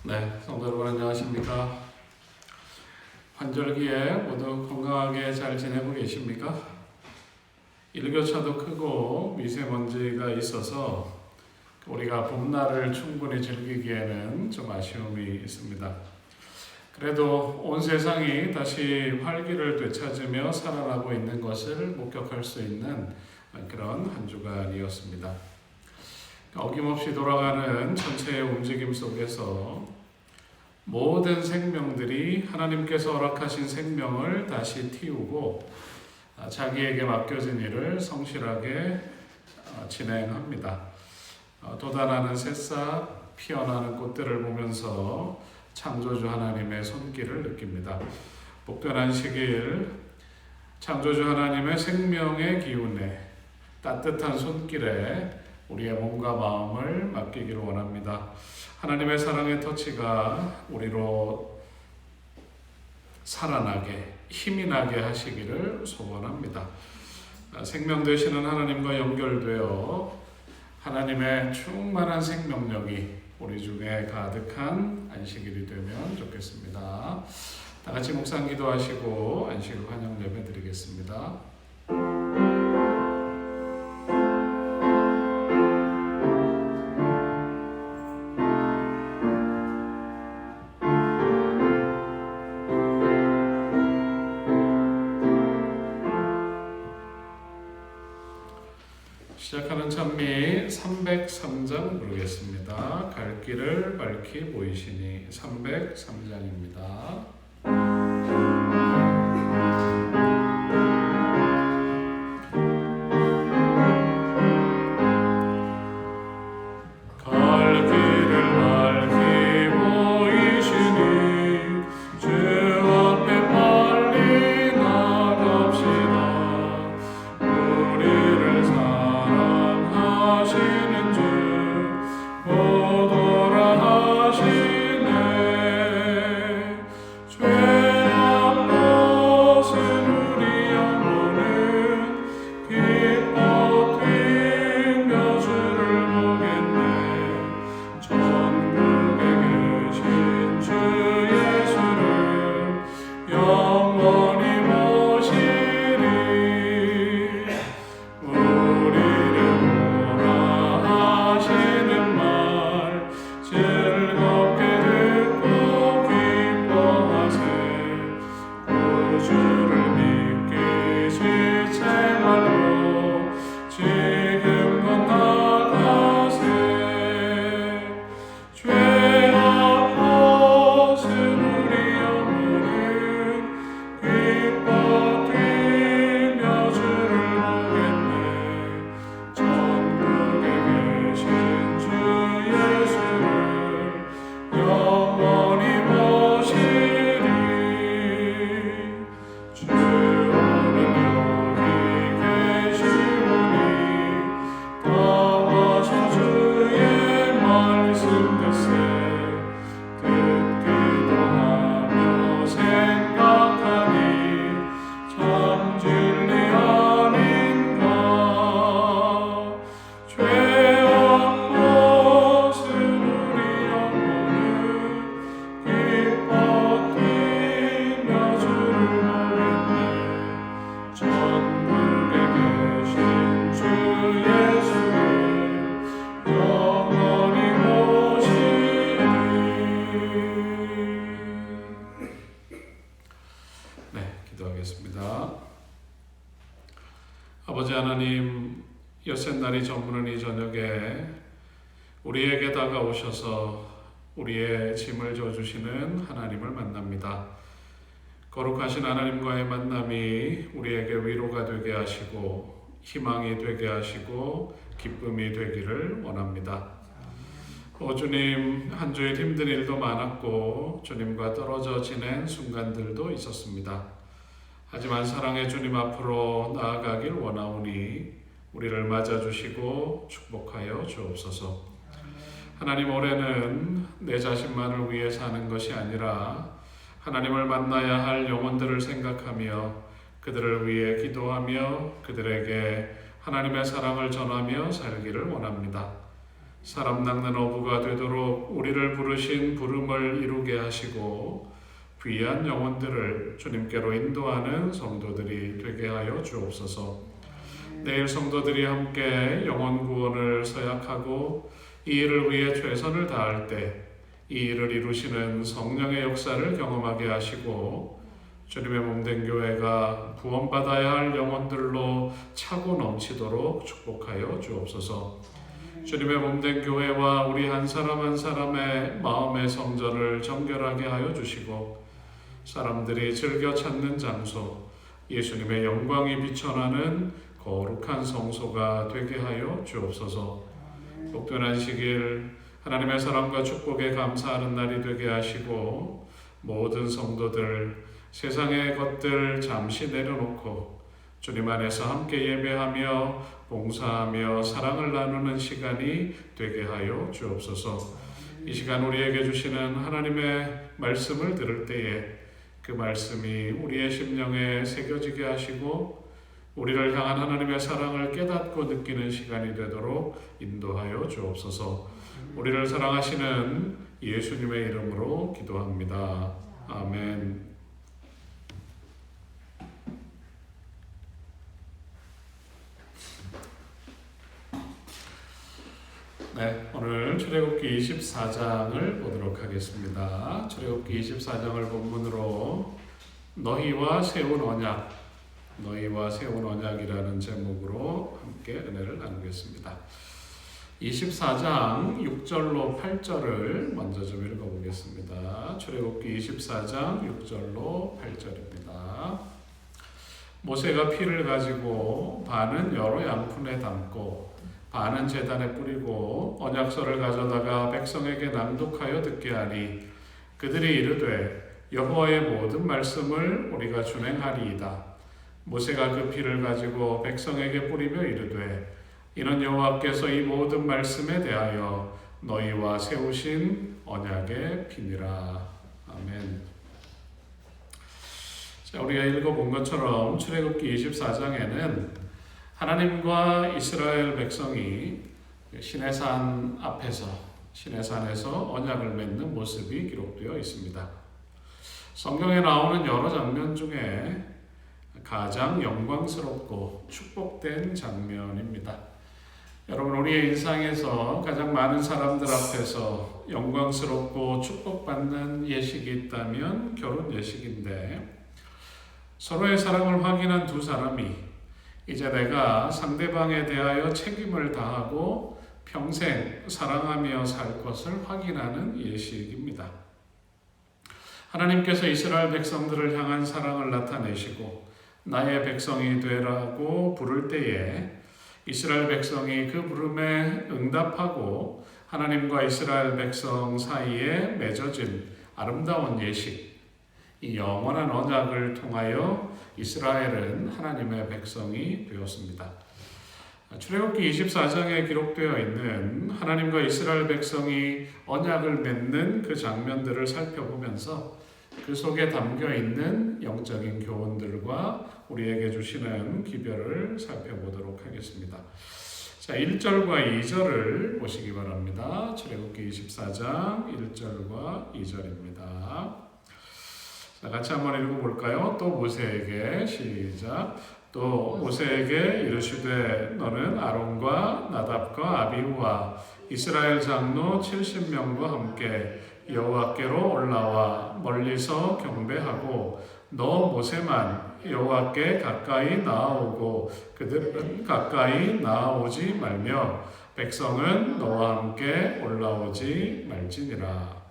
네, 성도 여러분 안녕하십니까? 환절기에 모두 건강하게 잘 지내고 계십니까? 일교차도 크고 미세먼지가 있어서 우리가 봄날을 충분히 즐기기에는 좀 아쉬움이 있습니다. 그래도 온 세상이 다시 활기를 되찾으며 살아나고 있는 것을 목격할 수 있는 그런 한 주간이었습니다. 어김없이 돌아가는 전체의 움직임 속에서 모든 생명들이 하나님께서 허락하신 생명을 다시 틔우고 자기에게 맡겨진 일을 성실하게 진행합니다. 돋아나는 새싹, 피어나는 꽃들을 보면서 창조주 하나님의 손길을 느낍니다. 복된 안식일, 창조주 하나님의 생명의 기운에 따뜻한 손길에 우리의 몸과 마음을 맡기기를 원합니다. 하나님의 사랑의 터치가 우리로 살아나게, 힘이 나게 하시기를 소원합니다. 생명 되시는 하나님과 연결되어 하나님의 충만한 생명력이 우리 중에 가득한 안식일이 되면 좋겠습니다. 다 같이 묵상 기도하시고 안식일 환영 예배 드리겠습니다. 시작하는 찬미 303장 부르겠습니다. 갈 길을 밝히 보이시니 303장입니다. 아버지 하나님, 여섯날이 저무는 이 저녁에 우리에게 다가오셔서 우리의 짐을 져주시는 하나님을 만납니다. 거룩하신 하나님과의 만남이 우리에게 위로가 되게 하시고 희망이 되게 하시고 기쁨이 되기를 원합니다. 주님, 한 주일 힘든 일도 많았고 주님과 떨어져 지낸 순간들도 있었습니다. 하지만 사랑의 주님 앞으로 나아가길 원하오니 우리를 맞아주시고 축복하여 주옵소서. 하나님, 올해는 내 자신만을 위해 사는 것이 아니라 하나님을 만나야 할 영혼들을 생각하며 그들을 위해 기도하며 그들에게 하나님의 사랑을 전하며 살기를 원합니다. 사람 낚는 어부가 되도록 우리를 부르신 부름을 이루게 하시고 귀한 영혼들을 주님께로 인도하는 성도들이 되게 하여 주옵소서. 내일 성도들이 함께 영혼 구원을 서약하고 이 일을 위해 최선을 다할 때 이 일을 이루시는 성령의 역사를 경험하게 하시고 주님의 몸된 교회가 구원받아야 할 영혼들로 차고 넘치도록 축복하여 주옵소서. 주님의 몸된 교회와 우리 한 사람 한 사람의 마음의 성전을 정결하게 하여 주시고 사람들이 즐겨 찾는 장소, 예수님의 영광이 비춰나는 거룩한 성소가 되게 하여 주옵소서. 복된 안식일 하나님의 사랑과 축복에 감사하는 날이 되게 하시고 모든 성도들 세상의 것들 잠시 내려놓고 주님 안에서 함께 예배하며 봉사하며 사랑을 나누는 시간이 되게 하여 주옵소서. 이 시간 우리에게 주시는 하나님의 말씀을 들을 때에 그 말씀이 우리의 심령에 새겨지게 하시고 우리를 향한 하나님의 사랑을 깨닫고 느끼는 시간이 되도록 인도하여 주옵소서. 우리를 사랑하시는 예수님의 이름으로 기도합니다. 아멘. 네, 오늘 출애굽기 24장을 보도록 하겠습니다. 출애굽기 24장을 본문으로 너희와 세운 언약이라는 제목으로 함께 은혜를 나누겠습니다. 24장 6절로 8절을 먼저 좀 읽어보겠습니다. 출애굽기 24장 6절로 8절입니다. 모세가 피를 가지고 반은 여러 양푼에 담고 반은 제단에 뿌리고 언약서를 가져다가 백성에게 낭독하여 듣게 하니 그들이 이르되 여호와의 모든 말씀을 우리가 준행하리이다. 모세가 그 피를 가지고 백성에게 뿌리며 이르되 이는 여호와께서 이 모든 말씀에 대하여 너희와 세우신 언약의 피니라. 아멘. 자, 우리가 읽어본 것처럼 출애굽기 24장에는 하나님과 이스라엘 백성이 시내산 앞에서 시내산에서 언약을 맺는 모습이 기록되어 있습니다. 성경에 나오는 여러 장면 중에 가장 영광스럽고 축복된 장면입니다. 여러분, 우리의 일상에서 가장 많은 사람들 앞에서 영광스럽고 축복받는 예식이 있다면 결혼 예식인데 서로의 사랑을 확인한 두 사람이 이제 내가 상대방에 대하여 책임을 다하고 평생 사랑하며 살 것을 확인하는 예식입니다. 하나님께서 이스라엘 백성들을 향한 사랑을 나타내시고 나의 백성이 되라고 부를 때에 이스라엘 백성이 그 부름에 응답하고 하나님과 이스라엘 백성 사이에 맺어진 아름다운 예식, 이 영원한 언약을 통하여 이스라엘은 하나님의 백성이 되었습니다. 출애굽기 24장에 기록되어 있는 하나님과 이스라엘 백성이 언약을 맺는 그 장면들을 살펴보면서 그 속에 담겨 있는 영적인 교훈들과 우리에게 주시는 기별을 살펴보도록 하겠습니다. 자, 1절과 2절을 보시기 바랍니다. 출애굽기 24장 1절과 2절입니다. 자, 같이 한번 읽어볼까요? 또 모세에게 시작. 또 모세에게 이르시되 너는 아론과 나답과 아비후와 이스라엘 장로 70명과 함께 여호와께로 올라와 멀리서 경배하고 너 모세만 여호와께 가까이 나아오고 그들은 가까이 나아오지 말며 백성은 너와 함께 올라오지 말지니라.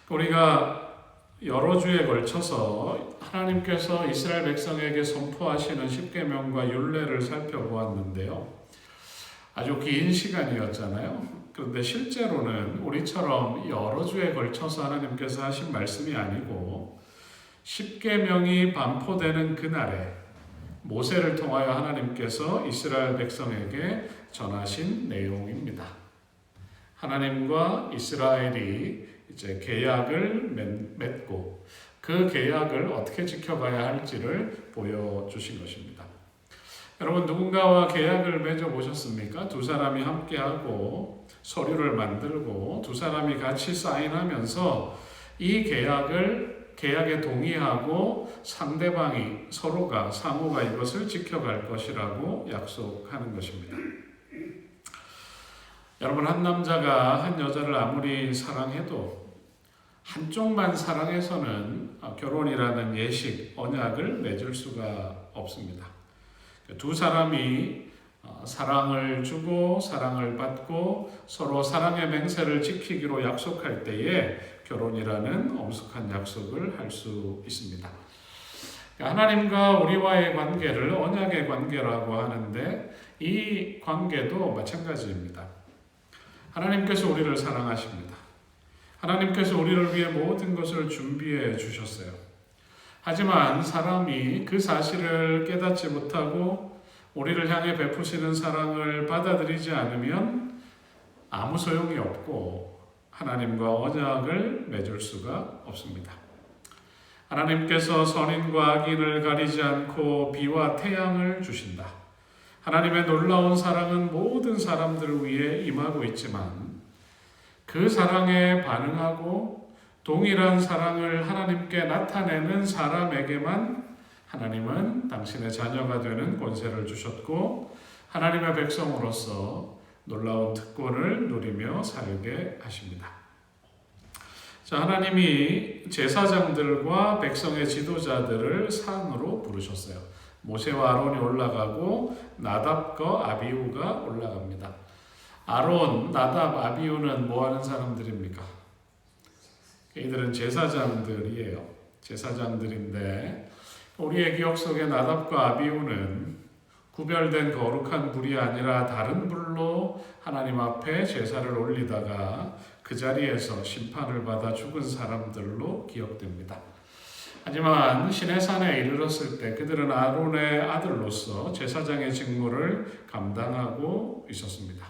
우리가 여러 주에 걸쳐서 하나님께서 이스라엘 백성에게 선포하시는 십계명과 율례를 살펴보았는데요. 아주 긴 시간이었잖아요. 그런데 실제로는 우리처럼 여러 주에 걸쳐서 하나님께서 하신 말씀이 아니고 십계명이 반포되는 그날에 모세를 통하여 하나님께서 이스라엘 백성에게 전하신 내용입니다. 하나님과 이스라엘이 이제 계약을 맺고 그 계약을 어떻게 지켜가야 할지를 보여주신 것입니다. 여러분 누군가와 계약을 맺어 보셨습니까? 두 사람이 함께하고 서류를 만들고 두 사람이 같이 사인하면서 이 계약에 동의하고 상대방이 서로가 상호가 이것을 지켜갈 것이라고 약속하는 것입니다. 여러분 한 남자가 한 여자를 아무리 사랑해도 한쪽만 사랑해서는 결혼이라는 예식, 언약을 맺을 수가 없습니다. 두 사람이 사랑을 주고 사랑을 받고 서로 사랑의 맹세를 지키기로 약속할 때에 결혼이라는 엄숙한 약속을 할 수 있습니다. 하나님과 우리와의 관계를 언약의 관계라고 하는데 이 관계도 마찬가지입니다. 하나님께서 우리를 사랑하십니다. 하나님께서 우리를 위해 모든 것을 준비해 주셨어요. 하지만 사람이 그 사실을 깨닫지 못하고 우리를 향해 베푸시는 사랑을 받아들이지 않으면 아무 소용이 없고 하나님과 언약을 맺을 수가 없습니다. 하나님께서 선인과 악인을 가리지 않고 비와 태양을 주신다. 하나님의 놀라운 사랑은 모든 사람들을 위해 임하고 있지만 그 사랑에 반응하고 동일한 사랑을 하나님께 나타내는 사람에게만 하나님은 당신의 자녀가 되는 권세를 주셨고 하나님의 백성으로서 놀라운 특권을 누리며 살게 하십니다. 자, 하나님이 제사장들과 백성의 지도자들을 산으로 부르셨어요. 모세와 아론이 올라가고 나답과 아비후가 올라갑니다. 아론, 나답, 아비후는 뭐 하는 사람들입니까? 이들은 제사장들이에요. 제사장들인데 우리의 기억 속에 나답과 아비후는 구별된 거룩한 불이 아니라 다른 불로 하나님 앞에 제사를 올리다가 그 자리에서 심판을 받아 죽은 사람들로 기억됩니다. 하지만 시내산에 이르렀을 때 그들은 아론의 아들로서 제사장의 직무를 감당하고 있었습니다.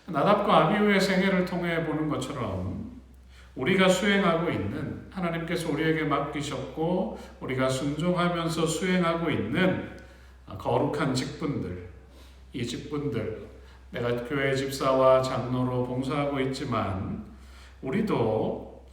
나답과 아비후의 생애를 통해 보는 것처럼 우리가 수행하고 있는 하나님께서 우리에게 맡기셨고 우리가 순종하면서 수행하고 있는 거룩한 직분들, 이 직분들 내가 교회 집사와 장로로 봉사하고 있지만 우리도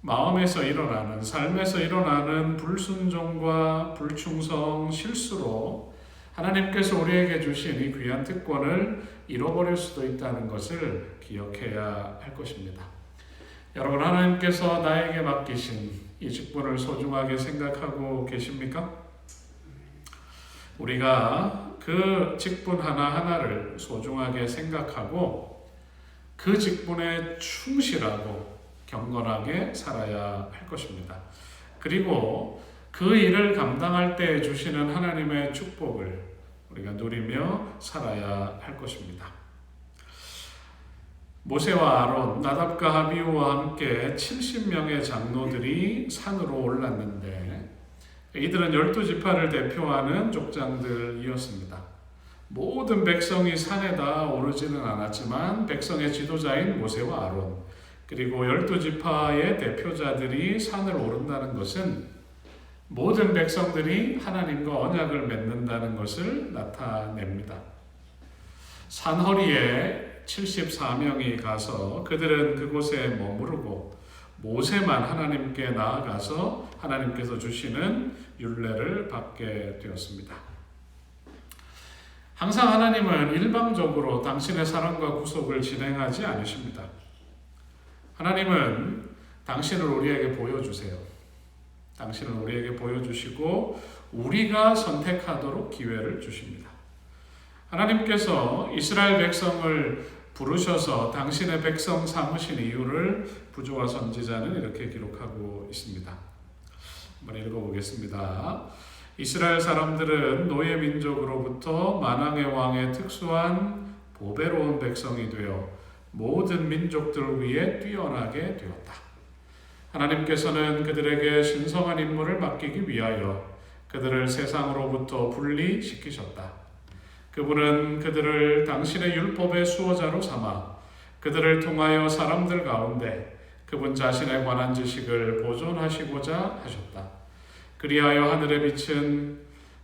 마음에서 일어나는 삶에서 일어나는 불순종과 불충성, 실수로 하나님께서 우리에게 주신 이 귀한 특권을 잃어버릴 수도 있다는 것을 기억해야 할 것입니다. 여러분 하나님께서 나에게 맡기신 이 직분을 소중하게 생각하고 계십니까? 우리가 그 직분 하나하나를 소중하게 생각하고 그 직분에 충실하고 경건하게 살아야 할 것입니다. 그리고 그 일을 감당할 때 주시는 하나님의 축복을 우리가 누리며 살아야 할 것입니다. 모세와 아론, 나답과 아비후와 함께 70명의 장로들이 산으로 올랐는데 이들은 12지파를 대표하는 족장들이었습니다. 모든 백성이 산에다 오르지는 않았지만 백성의 지도자인 모세와 아론 그리고 12지파의 대표자들이 산을 오른다는 것은 모든 백성들이 하나님과 언약을 맺는다는 것을 나타냅니다. 산허리에 74명이 가서 그들은 그곳에 머무르고 모세만 하나님께 나아가서 하나님께서 주시는 율례를 받게 되었습니다. 항상 하나님은 일방적으로 당신의 사랑과 구속을 진행하지 않으십니다. 하나님은 당신을 우리에게 보여주세요. 당신을 우리에게 보여주시고 우리가 선택하도록 기회를 주십니다. 하나님께서 이스라엘 백성을 부르셔서 당신의 백성 삼으신 이유를 부조와 선지자는 이렇게 기록하고 있습니다. 한번 읽어보겠습니다. 이스라엘 사람들은 노예 민족으로부터 만왕의 왕의 특수한 보배로운 백성이 되어 모든 민족들 위에 뛰어나게 되었다. 하나님께서는 그들에게 신성한 임무를 맡기기 위하여 그들을 세상으로부터 분리시키셨다. 그분은 그들을 당신의 율법의 수호자로 삼아 그들을 통하여 사람들 가운데 그분 자신에 관한 지식을 보존하시고자 하셨다. 그리하여 하늘의 빛은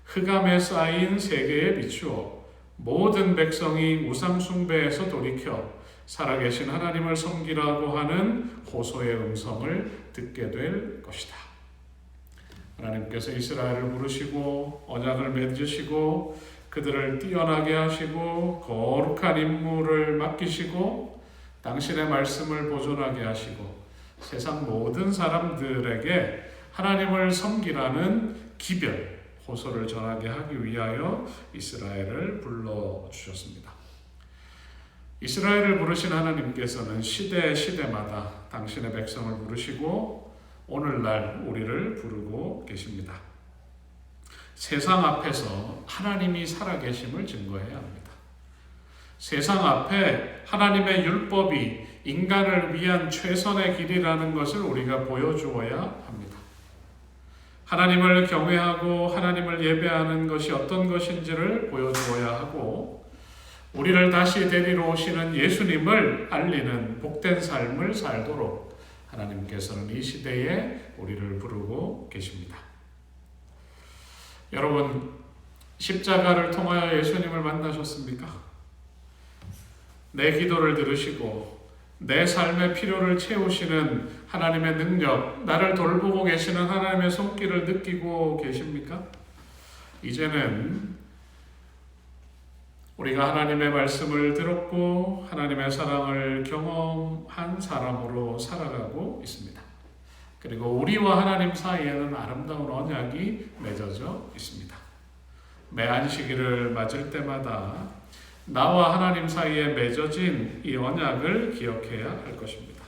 흑암에 쌓인 세계에 비추어 모든 백성이 우상 숭배에서 돌이켜 살아계신 하나님을 섬기라고 하는 호소의 음성을 듣게 될 것이다. 하나님께서 이스라엘을 부르시고 언약을 맺으시고 그들을 뛰어나게 하시고 거룩한 임무를 맡기시고 당신의 말씀을 보존하게 하시고 세상 모든 사람들에게 하나님을 섬기라는 기별, 호소를 전하게 하기 위하여 이스라엘을 불러주셨습니다. 이스라엘을 부르신 하나님께서는 시대마다 당신의 백성을 부르시고 오늘날 우리를 부르고 계십니다. 세상 앞에서 하나님이 살아계심을 증거해야 합니다. 세상 앞에 하나님의 율법이 인간을 위한 최선의 길이라는 것을 우리가 보여주어야 합니다. 하나님을 경외하고 하나님을 예배하는 것이 어떤 것인지를 보여주어야 하고 우리를 다시 데리러 오시는 예수님을 알리는 복된 삶을 살도록 하나님께서는 이 시대에 우리를 부르고 계십니다. 여러분, 십자가를 통하여 예수님을 만나셨습니까? 내 기도를 들으시고 내 삶의 필요를 채우시는 하나님의 능력, 나를 돌보고 계시는 하나님의 손길을 느끼고 계십니까? 이제는 우리가 하나님의 말씀을 들었고 하나님의 사랑을 경험한 사람으로 살아가고 있습니다. 그리고 우리와 하나님 사이에는 아름다운 언약이 맺어져 있습니다. 매 안식일을 맞을 때마다 나와 하나님 사이에 맺어진 이 언약을 기억해야 할 것입니다.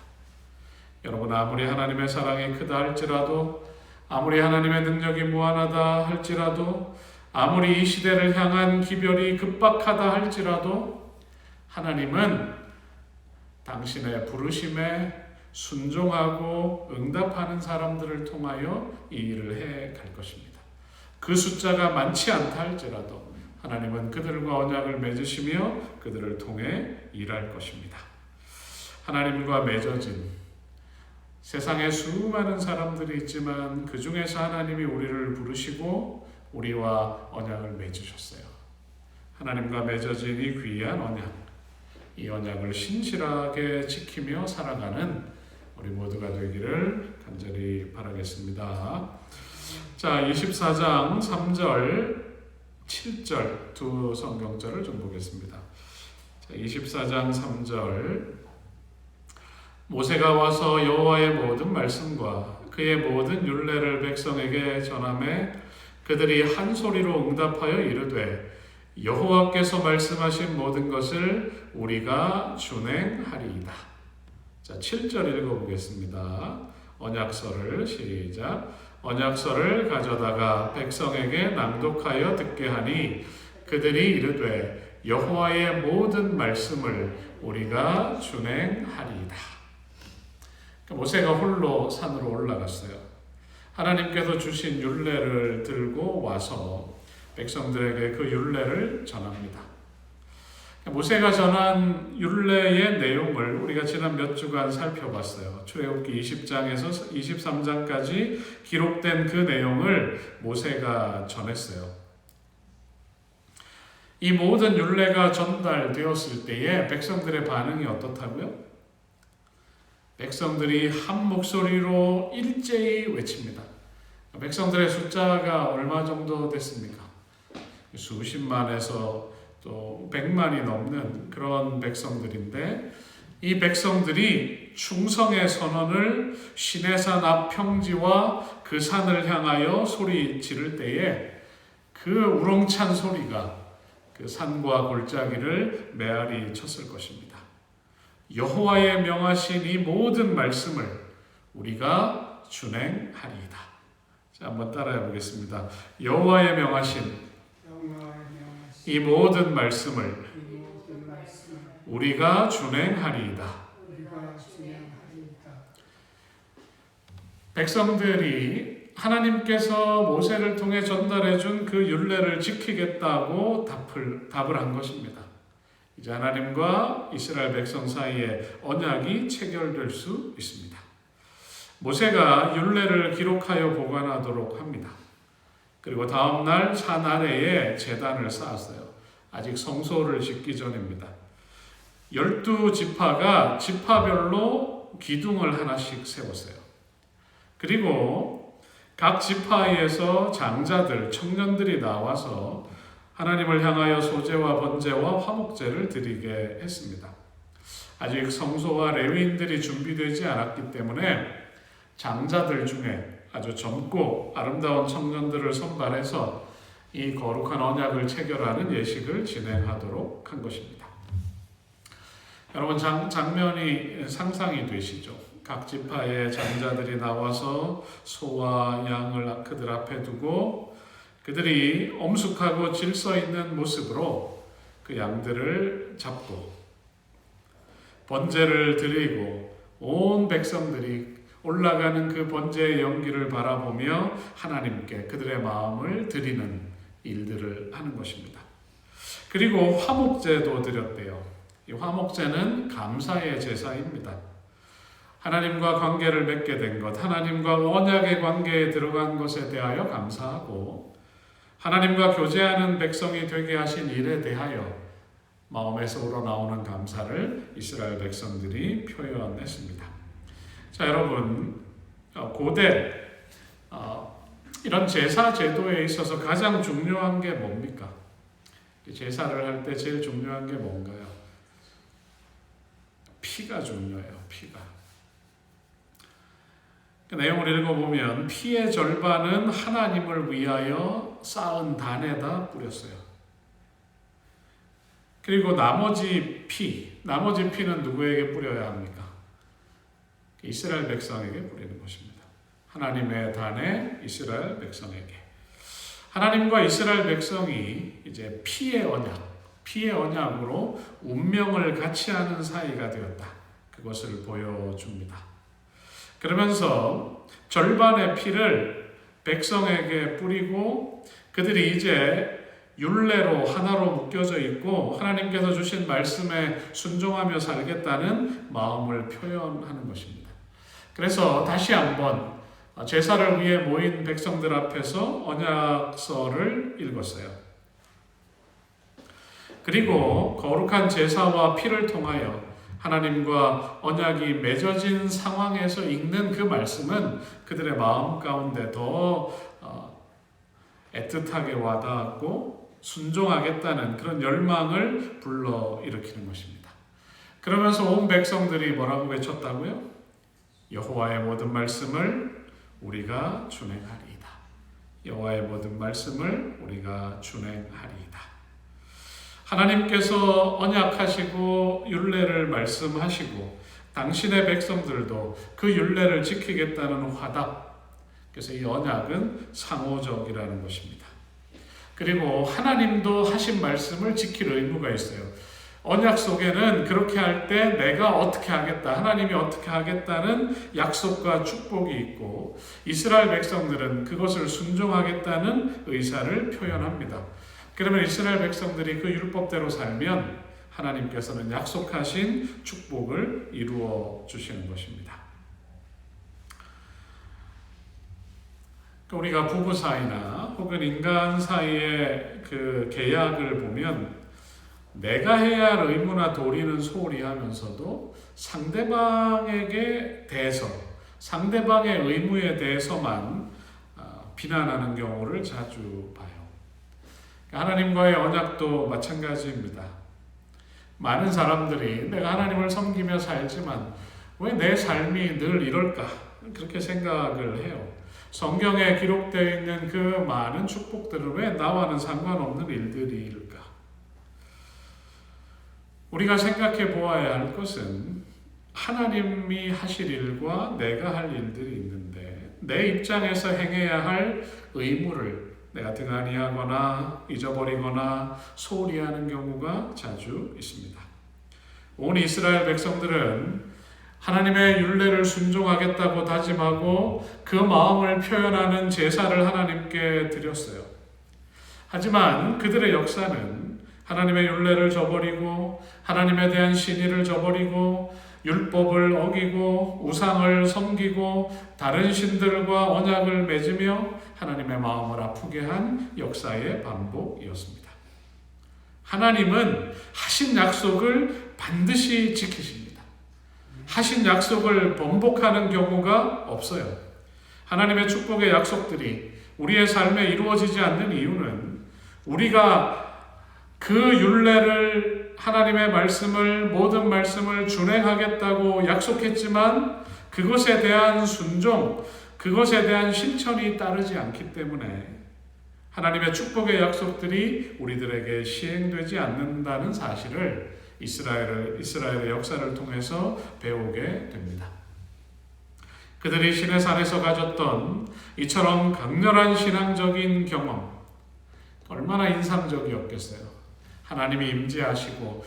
여러분, 아무리 하나님의 사랑이 크다 할지라도, 아무리 하나님의 능력이 무한하다 할지라도, 아무리 이 시대를 향한 기별이 급박하다 할지라도 하나님은 당신의 부르심에 순종하고 응답하는 사람들을 통하여 이 일을 해 갈 것입니다. 그 숫자가 많지 않다 할지라도 하나님은 그들과 언약을 맺으시며 그들을 통해 일할 것입니다. 하나님과 맺어진 세상에 수많은 사람들이 있지만 그 중에서 하나님이 우리를 부르시고 우리와 언약을 맺으셨어요. 하나님과 맺어진 이 귀한 언약, 이 언약을 신실하게 지키며 살아가는 우리 모두가 되기를 간절히 바라겠습니다. 자, 24장 3절, 7절 두 성경절을 좀 보겠습니다. 자, 24장 3절, 모세가 와서 여호와의 모든 말씀과 그의 모든 율례를 백성에게 전하매 그들이 한 소리로 응답하여 이르되 여호와께서 말씀하신 모든 것을 우리가 준행하리이다. 자, 7절 읽어보겠습니다. 언약서를 시작. 언약서를 가져다가 백성에게 낭독하여 듣게 하니 그들이 이르되 여호와의 모든 말씀을 우리가 준행하리이다. 모세가 홀로 산으로 올라갔어요. 하나님께서 주신 율례를 들고 와서 백성들에게 그 율례를 전합니다. 모세가 전한 율례의 내용을 우리가 지난 몇 주간 살펴봤어요. 출애굽기 20장에서 23장까지 기록된 그 내용을 모세가 전했어요. 이 모든 율례가 전달되었을 때에 백성들의 반응이 어떻다고요? 백성들이 한 목소리로 일제히 외칩니다. 백성들의 숫자가 얼마 정도 됐습니까? 수십만에서 또 100만이 넘는 그런 백성들인데 이 백성들이 충성의 선언을 시내산 앞 평지와 그 산을 향하여 소리 지를 때에 그 우렁찬 소리가 그 산과 골짜기를 메아리 쳤을 것입니다. 여호와의 명하신 이 모든 말씀을 우리가 준행하리이다. 자, 한번 따라해 보겠습니다. 여호와의 명하신 이 모든 말씀을 우리가 준행하리이다. 백성들이 하나님께서 모세를 통해 전달해 준 그 율례를 지키겠다고 답을 한 것입니다. 이제 하나님과 이스라엘 백성 사이에 언약이 체결될 수 있습니다. 모세가 율례를 기록하여 보관하도록 합니다. 그리고 다음날 산 아래에 제단을 쌓았어요. 아직 성소를 짓기 전입니다. 12지파가 지파별로 기둥을 하나씩 세웠어요. 그리고 각 지파에서 장자들, 청년들이 나와서 하나님을 향하여 소제와 번제와 화목제를 드리게 했습니다. 아직 성소와 레위인들이 준비되지 않았기 때문에 장자들 중에 아주 젊고 아름다운 청년들을 선발해서 이 거룩한 언약을 체결하는 예식을 진행하도록 한 것입니다. 여러분, 장면이 상상이 되시죠? 각 지파의 장자들이 나와서 소와 양을 그들 앞에 두고 그들이 엄숙하고 질서 있는 모습으로 그 양들을 잡고 번제를 드리고 온 백성들이 올라가는 그 번제의 연기를 바라보며 하나님께 그들의 마음을 드리는 일들을 하는 것입니다. 그리고 화목제도 드렸대요. 이 화목제는 감사의 제사입니다. 하나님과 관계를 맺게 된 것, 하나님과 언약의 관계에 들어간 것에 대하여 감사하고 하나님과 교제하는 백성이 되게 하신 일에 대하여 마음에서 우러나오는 감사를 이스라엘 백성들이 표현했습니다. 자, 여러분, 고대 이런 제사 제도에 있어서 가장 중요한 게 뭡니까? 제사를 할 때 제일 중요한 게 뭔가요? 피가 중요해요. 피가. 그 내용을 읽어보면 피의 절반은 하나님을 위하여 쌓은 단에다 뿌렸어요. 그리고 나머지 피는 누구에게 뿌려야 합니까? 이스라엘 백성에게 뿌리는 것입니다. 하나님의 단에 이스라엘 백성에게. 하나님과 이스라엘 백성이 이제 피의 언약으로 운명을 같이 하는 사이가 되었다. 그것을 보여줍니다. 그러면서 절반의 피를 백성에게 뿌리고 그들이 이제 율례로 하나로 묶여져 있고 하나님께서 주신 말씀에 순종하며 살겠다는 마음을 표현하는 것입니다. 그래서 다시 한번 제사를 위해 모인 백성들 앞에서 언약서를 읽었어요. 그리고 거룩한 제사와 피를 통하여 하나님과 언약이 맺어진 상황에서 읽는 그 말씀은 그들의 마음 가운데 더 애틋하게 와닿았고 순종하겠다는 그런 열망을 불러일으키는 것입니다. 그러면서 온 백성들이 뭐라고 외쳤다고요? 여호와의 모든 말씀을 우리가 준행하리이다. 여호와의 모든 말씀을 우리가 준행하리이다. 하나님께서 언약하시고 율례를 말씀하시고 당신의 백성들도 그 율례를 지키겠다는 화답. 그래서 이 언약은 상호적이라는 것입니다. 그리고 하나님도 하신 말씀을 지킬 의무가 있어요. 언약 속에는 그렇게 할 때 내가 어떻게 하겠다, 하나님이 어떻게 하겠다는 약속과 축복이 있고 이스라엘 백성들은 그것을 순종하겠다는 의사를 표현합니다. 그러면 이스라엘 백성들이 그 율법대로 살면 하나님께서는 약속하신 축복을 이루어 주시는 것입니다. 우리가 부부 사이나 혹은 인간 사이의 그 계약을 보면 내가 해야 할 의무나 도리는 소홀히 하면서도 상대방에게 대해서 상대방의 의무에 대해서만 비난하는 경우를 자주 봐요. 하나님과의 언약도 마찬가지입니다. 많은 사람들이 내가 하나님을 섬기며 살지만 왜 내 삶이 늘 이럴까? 그렇게 생각을 해요. 성경에 기록되어 있는 그 많은 축복들은 왜 나와는 상관없는 일들일까? 우리가 생각해 보아야 할 것은 하나님이 하실 일과 내가 할 일들이 있는데 내 입장에서 행해야 할 의무를 내가 등한히 하거나 잊어버리거나 소홀히 하는 경우가 자주 있습니다. 온 이스라엘 백성들은 하나님의 율례를 순종하겠다고 다짐하고 그 마음을 표현하는 제사를 하나님께 드렸어요. 하지만 그들의 역사는 하나님의 율례를 저버리고 하나님에 대한 신의를 저버리고 율법을 어기고 우상을 섬기고 다른 신들과 언약을 맺으며 하나님의 마음을 아프게 한 역사의 반복이었습니다. 하나님은 하신 약속을 반드시 지키십니다. 하신 약속을 번복하는 경우가 없어요. 하나님의 축복의 약속들이 우리의 삶에 이루어지지 않는 이유는 우리가 그 율례를 하나님의 말씀을 모든 말씀을 준행하겠다고 약속했지만 그것에 대한 순종, 그것에 대한 실천이 따르지 않기 때문에 하나님의 축복의 약속들이 우리들에게 시행되지 않는다는 사실을 이스라엘의 역사를 통해서 배우게 됩니다. 그들이 시내산에서 가졌던 이처럼 강렬한 신앙적인 경험, 얼마나 인상적이었겠어요. 하나님이 임재하시고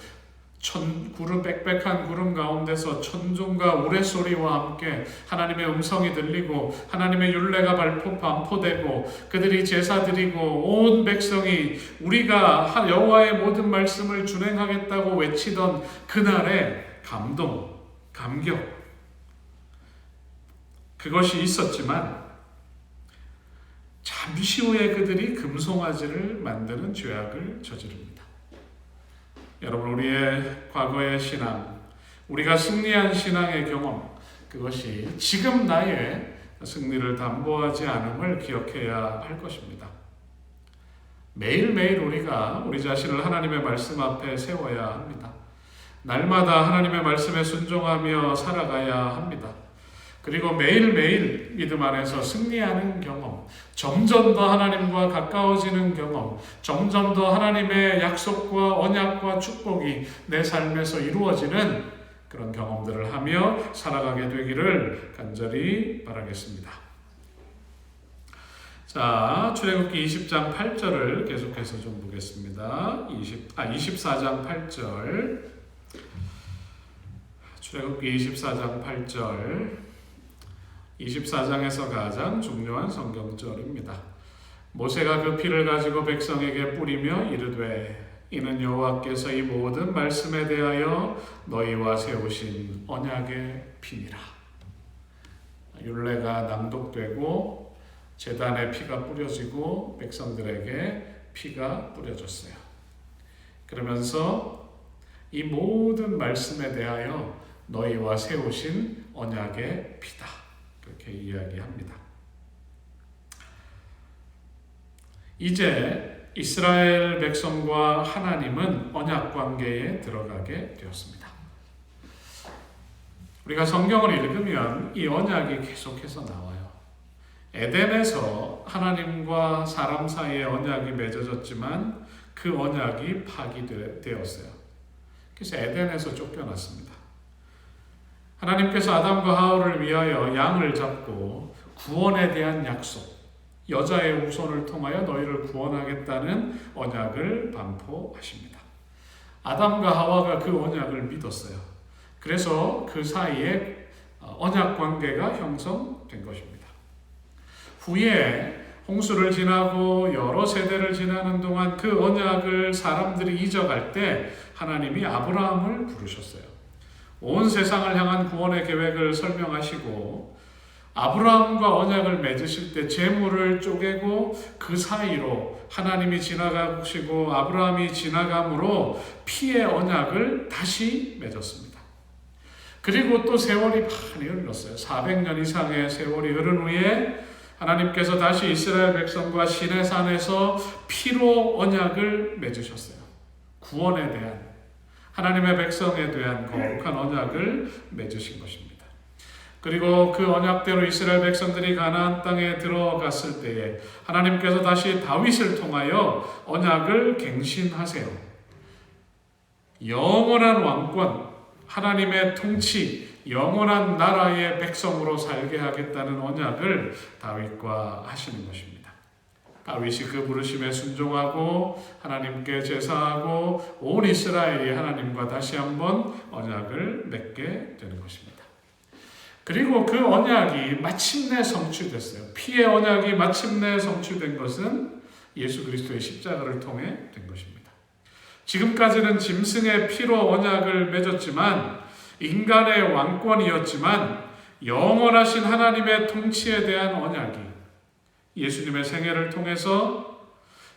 빽빽한 구름 가운데서 천둥과 우레소리와 함께 하나님의 음성이 들리고 하나님의 율례가 반포되고 그들이 제사 드리고 온 백성이 우리가 여호와의 모든 말씀을 준행하겠다고 외치던 그날의 감동, 감격, 그것이 있었지만 잠시 후에 그들이 금송아지를 만드는 죄악을 저지릅니다. 여러분, 우리의 과거의 신앙, 우리가 승리한 신앙의 경험, 그것이 지금 나의 승리를 담보하지 않음을 기억해야 할 것입니다. 매일매일 우리가 우리 자신을 하나님의 말씀 앞에 세워야 합니다. 날마다 하나님의 말씀에 순종하며 살아가야 합니다. 그리고 매일매일 믿음 안에서 승리하는 경험, 점점 더 하나님과 가까워지는 경험, 점점 더 하나님의 약속과 언약과 축복이 내 삶에서 이루어지는 그런 경험들을 하며 살아가게 되기를 간절히 바라겠습니다. 자, 출애굽기 20장 8절을 계속해서 좀 보겠습니다. 24장 8절. 출애굽기 24장 8절. 24장에서 가장 중요한 성경절입니다. 모세가 그 피를 가지고 백성에게 뿌리며 이르되 이는 여호와께서 이 모든 말씀에 대하여 너희와 세우신 언약의 피니라. 율례가 낭독되고 제단에 피가 뿌려지고 백성들에게 피가 뿌려졌어요. 그러면서 이 모든 말씀에 대하여 너희와 세우신 언약의 피다. 그렇게 이야기합니다. 이제 이스라엘 백성과 하나님은 언약 관계에 들어가게 되었습니다. 우리가 성경을 읽으면 이 언약이 계속해서 나와요. 에덴에서 하나님과 사람 사이의 언약이 맺어졌지만 그 언약이 파기되었어요. 그래서 에덴에서 쫓겨났습니다. 하나님께서 아담과 하와를 위하여 양을 잡고 구원에 대한 약속, 여자의 후손을 통하여 너희를 구원하겠다는 언약을 반포하십니다. 아담과 하와가 그 언약을 믿었어요. 그래서 그 사이에 언약 관계가 형성된 것입니다. 후에 홍수를 지나고 여러 세대를 지나는 동안 그 언약을 사람들이 잊어갈 때 하나님이 아브라함을 부르셨어요. 온 세상을 향한 구원의 계획을 설명하시고 아브라함과 언약을 맺으실 때 재물을 쪼개고 그 사이로 하나님이 지나가시고 아브라함이 지나감으로 피의 언약을 다시 맺었습니다. 그리고 또 세월이 많이 흘렀어요. 400년 이상의 세월이 흐른 후에 하나님께서 다시 이스라엘 백성과 시내산에서 피로 언약을 맺으셨어요. 구원에 대한, 하나님의 백성에 대한 거룩한 언약을 맺으신 것입니다. 그리고 그 언약대로 이스라엘 백성들이 가나안 땅에 들어갔을 때에 하나님께서 다시 다윗을 통하여 언약을 갱신하세요. 영원한 왕권, 하나님의 통치, 영원한 나라의 백성으로 살게 하겠다는 언약을 다윗과 하시는 것입니다. 다윗이 그 부르심에 순종하고 하나님께 제사하고 온 이스라엘이 하나님과 다시 한번 언약을 맺게 되는 것입니다. 그리고 그 언약이 마침내 성취됐어요. 피의 언약이 마침내 성취된 것은 예수 그리스도의 십자가를 통해 된 것입니다. 지금까지는 짐승의 피로 언약을 맺었지만 인간의 왕권이었지만 영원하신 하나님의 통치에 대한 언약이 예수님의 생애를 통해서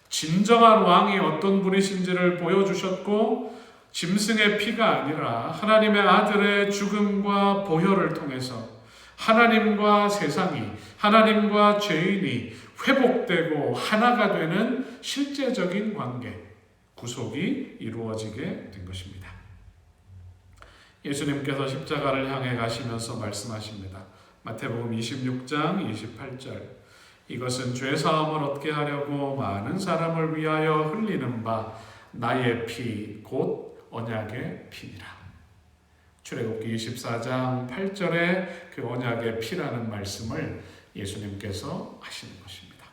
진정한 왕이 어떤 분이신지를 보여주셨고, 짐승의 피가 아니라 하나님의 아들의 죽음과 보혈을 통해서 하나님과 세상이, 하나님과 죄인이 회복되고 하나가 되는 실제적인 관계, 구속이 이루어지게 된 것입니다. 예수님께서 십자가를 향해 가시면서 말씀하십니다. 마태복음 26장 28절, 이것은 죄사함을 얻게 하려고 많은 사람을 위하여 흘리는 바 나의 피 곧 언약의 피니라. 출애굽기 24장 8절에 그 언약의 피라는 말씀을 예수님께서 하시는 것입니다.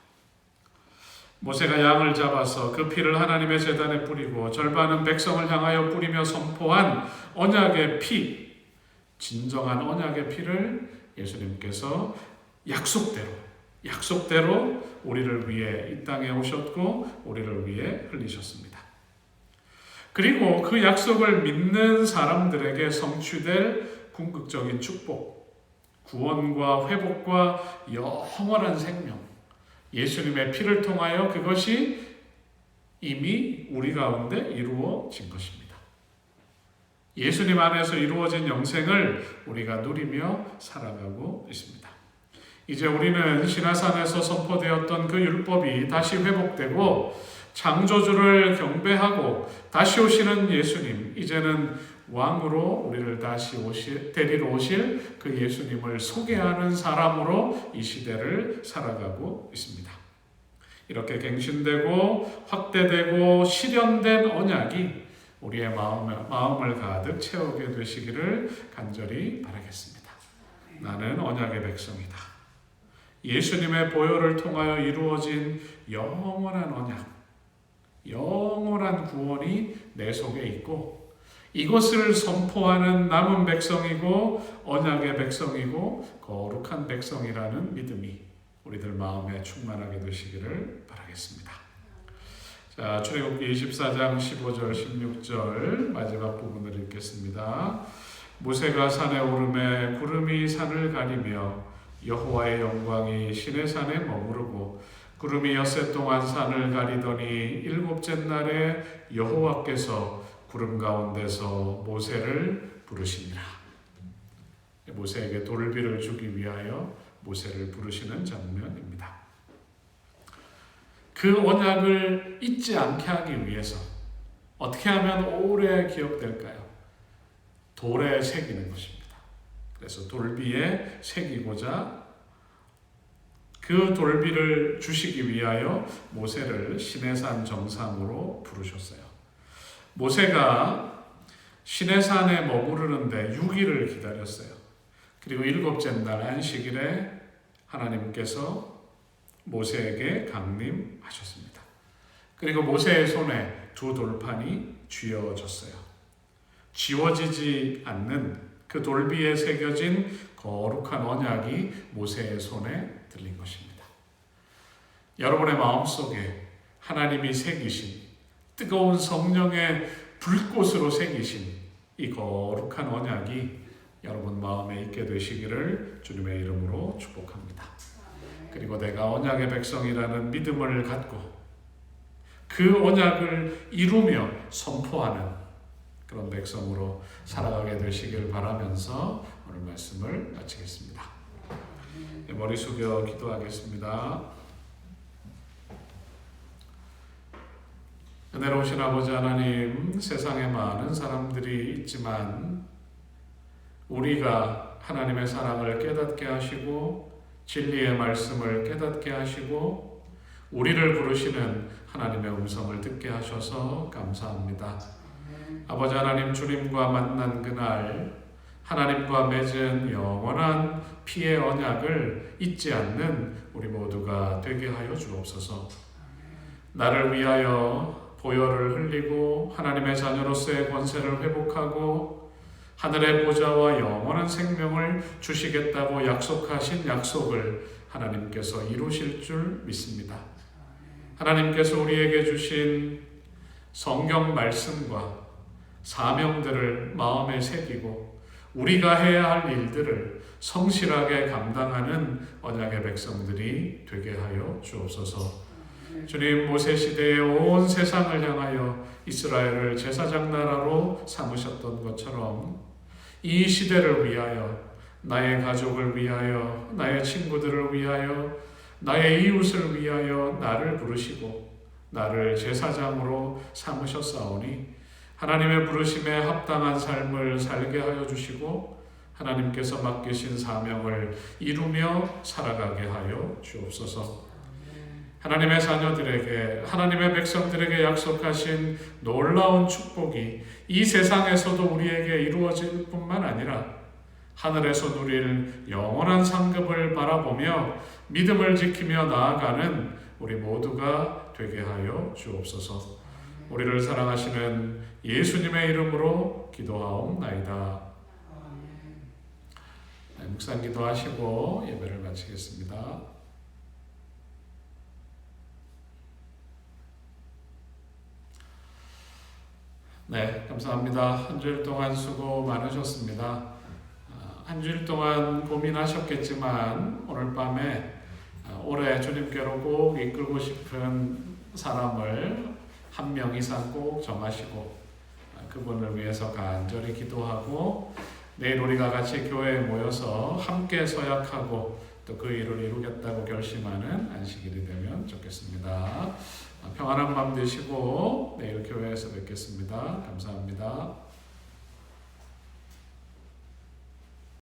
모세가 양을 잡아서 그 피를 하나님의 제단에 뿌리고 절반은 백성을 향하여 뿌리며 선포한 언약의 피, 진정한 언약의 피를 예수님께서 약속대로 우리를 위해 이 땅에 오셨고 우리를 위해 흘리셨습니다. 그리고 그 약속을 믿는 사람들에게 성취될 궁극적인 축복, 구원과 회복과 영원한 생명, 예수님의 피를 통하여 그것이 이미 우리 가운데 이루어진 것입니다. 예수님 안에서 이루어진 영생을 우리가 누리며 살아가고 있습니다. 이제 우리는 시내산에서 선포되었던 그 율법이 다시 회복되고 창조주를 경배하고 다시 오시는 예수님, 이제는 왕으로 우리를 다시 데리러 오실 그 예수님을 소개하는 사람으로 이 시대를 살아가고 있습니다. 이렇게 갱신되고 확대되고 실현된 언약이 우리의 마음을 가득 채우게 되시기를 간절히 바라겠습니다. 나는 언약의 백성이다. 예수님의 보혈을 통하여 이루어진 영원한 언약, 영원한 구원이 내 속에 있고 이것을 선포하는 남은 백성이고 언약의 백성이고 거룩한 백성이라는 믿음이 우리들 마음에 충만하게 되시기를 바라겠습니다. 자, 출애굽기 24장 15절 16절 마지막 부분을 읽겠습니다. 모세가 산에 오르매 구름이 산을 가리며 여호와의 영광이 시내산에 머무르고 구름이 엿새 동안 산을 가리더니 일곱째 날에 여호와께서 구름 가운데서 모세를 부르시니라. 모세에게 돌비를 주기 위하여 모세를 부르시는 장면입니다. 그 언약을 잊지 않게 하기 위해서 어떻게 하면 오래 기억될까요? 돌에 새기는 것입니다. 그래서 돌비에 새기고자 그 돌비를 주시기 위하여 모세를 시내산 정상으로 부르셨어요. 모세가 시내산에 머무르는데 6일을 기다렸어요. 그리고 일곱째 날 안식일에 하나님께서 모세에게 강림하셨습니다. 그리고 모세의 손에 두 돌판이 쥐어졌어요. 지워지지 않는 그 돌비에 새겨진 거룩한 언약이 모세의 손에 들린 것입니다. 여러분의 마음속에 하나님이 새기신 뜨거운 성령의 불꽃으로 새기신 이 거룩한 언약이 여러분 마음에 있게 되시기를 주님의 이름으로 축복합니다. 그리고 내가 언약의 백성이라는 믿음을 갖고 그 언약을 이루며 선포하는 그런 백성으로 살아가게 되시길 바라면서 오늘 말씀을 마치겠습니다. 머리 숙여 기도하겠습니다. 은혜로우신 아버지 하나님, 세상에 많은 사람들이 있지만 우리가 하나님의 사랑을 깨닫게 하시고 진리의 말씀을 깨닫게 하시고 우리를 부르시는 하나님의 음성을 듣게 하셔서 감사합니다. 아버지 하나님, 주님과 만난 그날 하나님과 맺은 영원한 피의 언약을 잊지 않는 우리 모두가 되게 하여 주옵소서. 나를 위하여 보혈을 흘리고 하나님의 자녀로서의 권세를 회복하고 하늘의 보좌와 영원한 생명을 주시겠다고 약속하신 약속을 하나님께서 이루실 줄 믿습니다. 하나님께서 우리에게 주신 성경 말씀과 사명들을 마음에 새기고 우리가 해야 할 일들을 성실하게 감당하는 언약의 백성들이 되게 하여 주옵소서. 주님, 모세 시대에 온 세상을 향하여 이스라엘을 제사장 나라로 삼으셨던 것처럼 이 시대를 위하여, 나의 가족을 위하여, 나의 친구들을 위하여, 나의 이웃을 위하여 나를 부르시고 나를 제사장으로 삼으셨사오니 하나님의 부르심에 합당한 삶을 살게 하여 주시고 하나님께서 맡기신 사명을 이루며 살아가게 하여 주옵소서. 하나님의 자녀들에게, 하나님의 백성들에게 약속하신 놀라운 축복이 이 세상에서도 우리에게 이루어질 뿐만 아니라 하늘에서 누릴 영원한 상급을 바라보며 믿음을 지키며 나아가는 우리 모두가 되게 하여 주옵소서. 우리를 사랑하시는 예수님의 이름으로 기도하옵나이다. 네, 묵상 기도하시고 예배를 마치겠습니다. 네, 감사합니다. 한 주일 동안 수고 많으셨습니다. 한 주일 동안 고민하셨겠지만 오늘 밤에 올해 주님께로 꼭 이끌고 싶은 사람을 한 명 이상 꼭 정하시고 그분을 위해서 간절히 기도하고 내일 우리가 같이 교회에 모여서 함께 서약하고 또 그 일을 이루겠다고 결심하는 안식일이 되면 좋겠습니다. 평안한 밤 되시고 내일 교회에서 뵙겠습니다. 감사합니다.